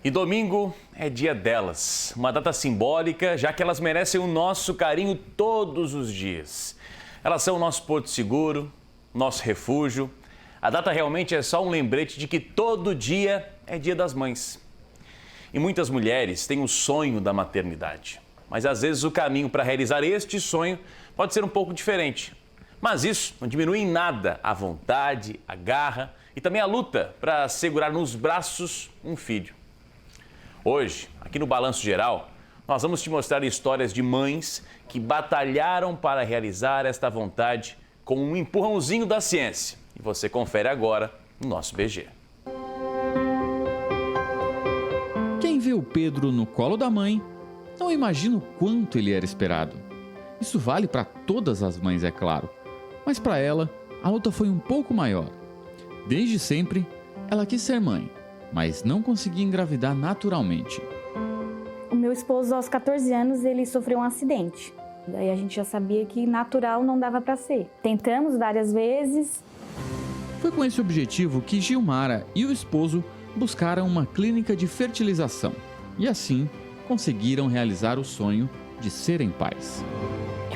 E domingo é dia delas, uma data simbólica, já que elas merecem o nosso carinho todos os dias. Elas são o nosso porto seguro, nosso refúgio. A data realmente é só um lembrete de que todo dia é dia das mães. E muitas mulheres têm o sonho da maternidade. Mas às vezes o caminho para realizar este sonho pode ser um pouco diferente. Mas isso não diminui em nada a vontade, a garra e também a luta para segurar nos braços um filho. Hoje, aqui no Balanço Geral, nós vamos te mostrar histórias de mães que batalharam para realizar esta vontade com um empurrãozinho da ciência. E você confere agora no nosso BG. Quem vê o Pedro no colo da mãe, não imagina o quanto ele era esperado. Isso vale para todas as mães, é claro. Mas para ela, a luta foi um pouco maior. Desde sempre, ela quis ser mãe, mas não conseguia engravidar naturalmente. O meu esposo, aos 14 anos, ele sofreu um acidente. Daí a gente já sabia que natural não dava para ser. Tentamos várias vezes. Foi com esse objetivo que Gilmara e o esposo buscaram uma clínica de fertilização. E assim, conseguiram realizar o sonho de serem pais.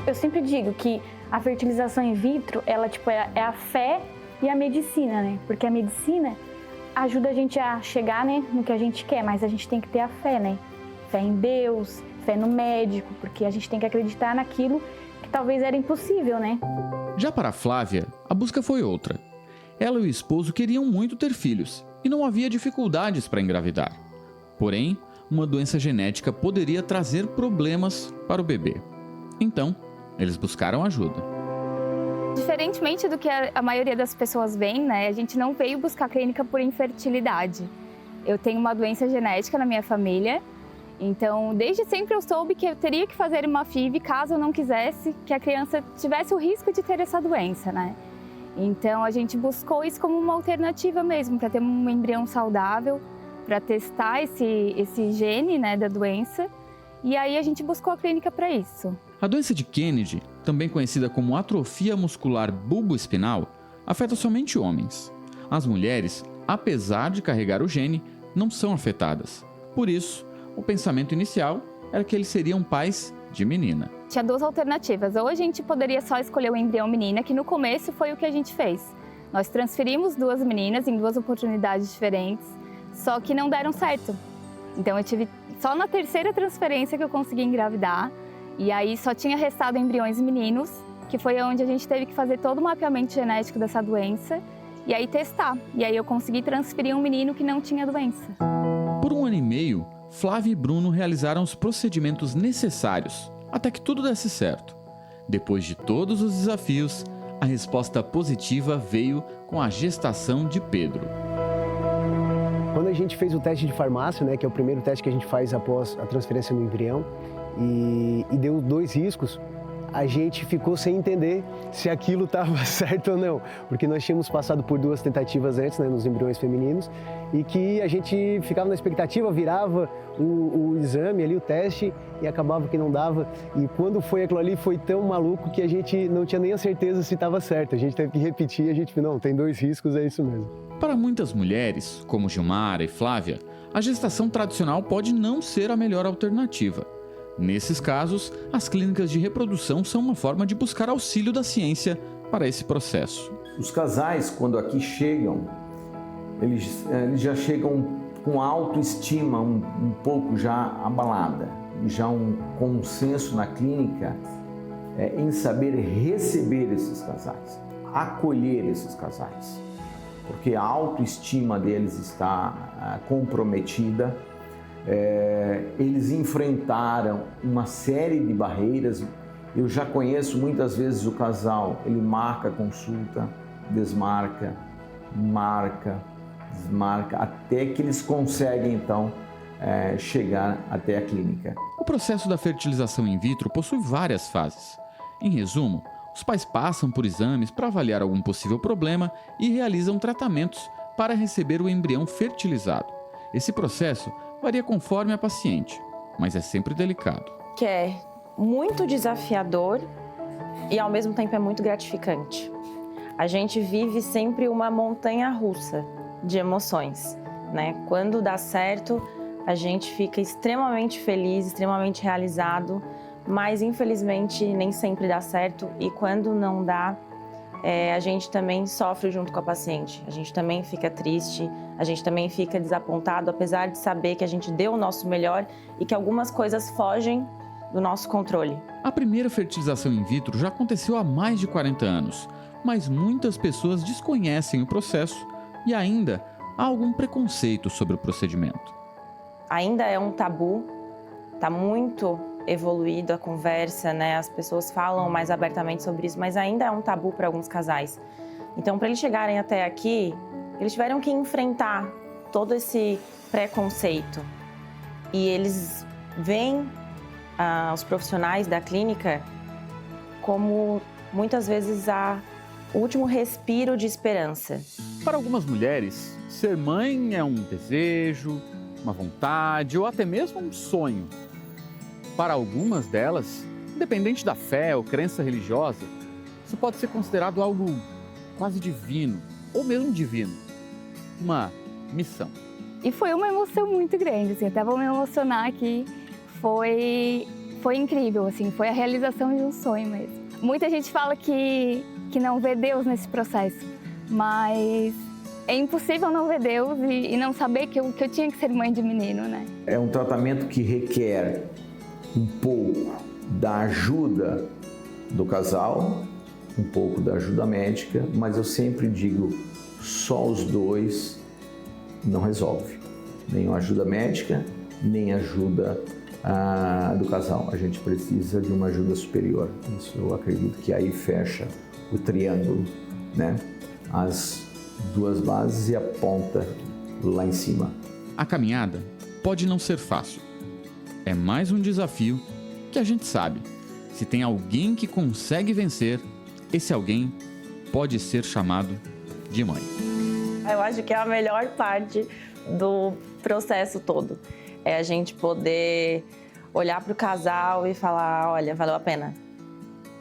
Eu sempre digo que a fertilização in vitro, ela é a fé e a medicina, né? Porque a medicina ajuda a gente a chegar, né, no que a gente quer, mas a gente tem que ter a fé, né? Fé em Deus, fé no médico, porque a gente tem que acreditar naquilo que talvez era impossível, né? Já para a Flávia, a busca foi outra. Ela e o esposo queriam muito ter filhos e não havia dificuldades para engravidar. Porém, uma doença genética poderia trazer problemas para o bebê. Então, eles buscaram ajuda. Diferentemente do que a maioria das pessoas vem, né? A gente não veio buscar clínica por infertilidade. Eu tenho uma doença genética na minha família, então desde sempre eu soube que eu teria que fazer uma FIV caso eu não quisesse que a criança tivesse o risco de ter essa doença, né? Então a gente buscou isso como uma alternativa mesmo, para ter um embrião saudável, para testar esse gene, né, da doença. E aí a gente buscou a clínica para isso. A doença de Kennedy, também conhecida como atrofia muscular bulboespinal, afeta somente homens. As mulheres, apesar de carregar o gene, não são afetadas. Por isso, o pensamento inicial era que eles seriam pais de menina. Tinha duas alternativas. Ou a gente poderia só escolher o embrião menina, que no começo foi o que a gente fez. Nós transferimos duas meninas em duas oportunidades diferentes, só que não deram certo. Então eu tive só na terceira transferência que eu consegui engravidar. E aí só tinha restado embriões meninos, que foi onde a gente teve que fazer todo o mapeamento genético dessa doença e aí testar. E aí eu consegui transferir um menino que não tinha doença. Por 1 ano e meio, Flávia e Bruno realizaram os procedimentos necessários, até que tudo desse certo. Depois de todos os desafios, a resposta positiva veio com a gestação de Pedro. Quando a gente fez o teste de farmácia, né, que é o primeiro teste que a gente faz após a transferência do embrião, e deu 2 riscos, a gente ficou sem entender se aquilo estava certo ou não, porque nós tínhamos passado por 2 tentativas antes, né, nos embriões femininos, e que a gente ficava na expectativa, virava o exame ali, o teste, e acabava que não dava. E quando foi aquilo ali, foi tão maluco que a gente não tinha nem a certeza se estava certo. A gente teve que repetir, a gente não, tem 2 riscos, é isso mesmo. Para muitas mulheres, como Gilmara e Flávia, a gestação tradicional pode não ser a melhor alternativa. Nesses casos, as clínicas de reprodução são uma forma de buscar auxílio da ciência para esse processo. Os casais, quando aqui chegam, eles já chegam com autoestima um pouco já abalada, já um consenso na clínica em saber receber esses casais, acolher esses casais, porque a autoestima deles está comprometida. Eles enfrentaram uma série de barreiras. Eu já conheço muitas vezes o casal, ele marca a consulta, desmarca, marca, desmarca, até que eles conseguem então chegar até a clínica. O processo da fertilização in vitro possui várias fases. Em resumo, os pais passam por exames para avaliar algum possível problema e realizam tratamentos para receber o embrião fertilizado. Esse processo varia conforme a paciente, mas é sempre delicado. Que é muito desafiador e ao mesmo tempo é muito gratificante. A gente vive sempre uma montanha russa de emoções, né? Quando dá certo, a gente fica extremamente feliz, extremamente realizado, mas infelizmente nem sempre dá certo e quando não dá, a gente também sofre junto com a paciente. A gente também fica triste, a gente também fica desapontado, apesar de saber que a gente deu o nosso melhor e que algumas coisas fogem do nosso controle. A primeira fertilização in vitro já aconteceu há mais de 40 anos, mas muitas pessoas desconhecem o processo e ainda há algum preconceito sobre o procedimento. Ainda é um tabu, está muito evoluído a conversa, né? As pessoas falam mais abertamente sobre isso, mas ainda é um tabu para alguns casais. Então, para eles chegarem até aqui, eles tiveram que enfrentar todo esse preconceito. E eles veem os profissionais da clínica como, muitas vezes, o último respiro de esperança. Para algumas mulheres, ser mãe é um desejo, uma vontade ou até mesmo um sonho. Para algumas delas, independente da fé ou crença religiosa, isso pode ser considerado algo quase divino, ou mesmo divino, uma missão. E foi uma emoção muito grande, assim, até vou me emocionar aqui. Foi incrível, assim, foi a realização de um sonho mesmo. Muita gente fala que não vê Deus nesse processo, mas é impossível não ver Deus e não saber que eu tinha que ser mãe de menino, né? É um tratamento que requer um pouco da ajuda do casal, um pouco da ajuda médica, mas eu sempre digo, só os dois não resolve. Nem a ajuda médica, nem a ajuda do casal. A gente precisa de uma ajuda superior. Isso eu acredito que aí fecha o triângulo, né? As duas bases e a ponta lá em cima. A caminhada pode não ser fácil. É mais um desafio que a gente sabe. Se tem alguém que consegue vencer, esse alguém pode ser chamado de mãe. Eu acho que é a melhor parte do processo todo. É a gente poder olhar para o casal e falar, olha, valeu a pena.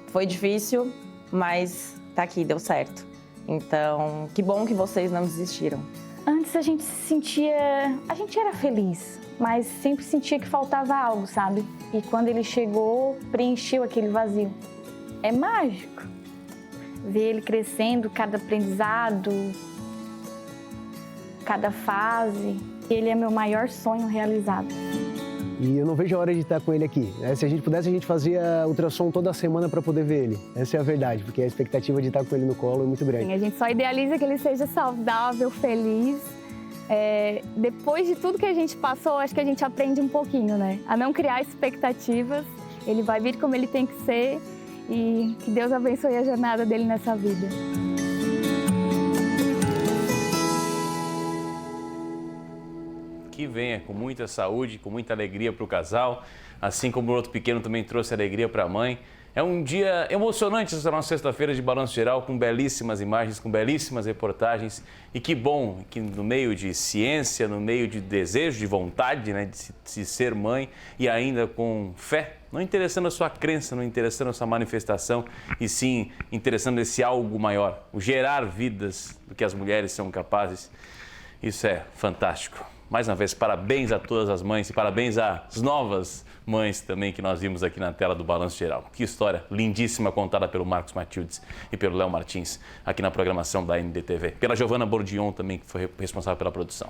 Foi difícil, mas tá aqui, deu certo. Então, que bom que vocês não desistiram. Antes a gente se sentia... A gente era feliz, mas sempre sentia que faltava algo, sabe? E quando ele chegou, preencheu aquele vazio. É mágico. Ver ele crescendo, cada aprendizado, cada fase. Ele é meu maior sonho realizado. E eu não vejo a hora de estar com ele aqui. Se a gente pudesse, a gente fazia ultrassom toda semana para poder ver ele. Essa é a verdade, porque a expectativa de estar com ele no colo é muito grande. A gente só idealiza que ele seja saudável, feliz. Depois de tudo que a gente passou, acho que a gente aprende um pouquinho, né? A não criar expectativas. Ele vai vir como ele tem que ser e que Deus abençoe a jornada dele nessa vida. Que venha com muita saúde, com muita alegria para o casal, assim como o outro pequeno também trouxe alegria para a mãe. É um dia emocionante essa nossa sexta-feira de Balanço Geral, com belíssimas imagens, com belíssimas reportagens. E que bom que no meio de ciência, no meio de desejo, de vontade, né, de ser mãe e ainda com fé, não interessando a sua crença, não interessando a sua manifestação, e sim interessando esse algo maior, o gerar vidas do que as mulheres são capazes. Isso é fantástico. Mais uma vez, parabéns a todas as mães e parabéns às novas mães também que nós vimos aqui na tela do Balanço Geral. Que história lindíssima contada pelo Marcos Matildes e pelo Léo Martins aqui na programação da NDTV. Pela Giovana Bordion também, que foi responsável pela produção.